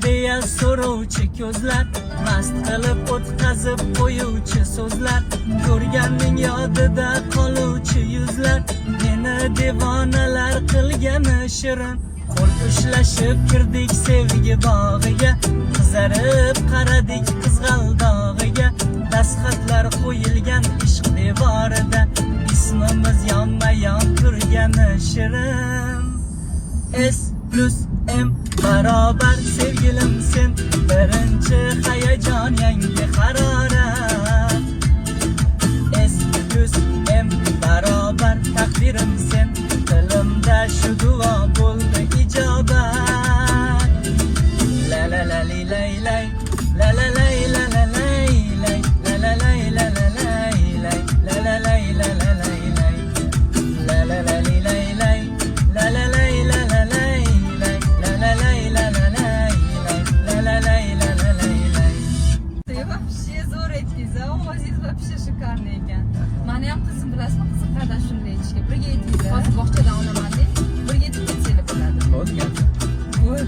deya so'rovchi ko'zlar, mast qilib o'tkazib qo'yuvchi so'zlar, ko'rganning yodida qoluvchi yuzlar, meni devonalar qilgani shirin. Qo'l ushlashib kirdik sevgi bog'iga, qizarib qaradik qizg'aldog'iga, dastxatlar qo'yilgan ishq devorida, ismimiz yonma-yon turgani shirin. S plus M barobar sevgilim sen, birinchi hayajon yangi harorat. S plus M barobar taqdirim sen, dilimda shu duo bo'ldi ijobat. La la la li lay lay, la la lay la la lay lay, la la lay la la lay lay, la la lay la la lay lay, la la la li lay lay, la la lay la la lay lay, la la lay la la lay lay, la la lay la la lay lay. Вообще zo'r aytdingiz, ovozingiz вообще шикарный ekan. Meni ham qizim bilasizmi, qiziqardan shunday ishga birga aytdingiz. Hozir bog'chadan olaman deb, birga yetib ketsanglar bo'ladi. Bo'lgan.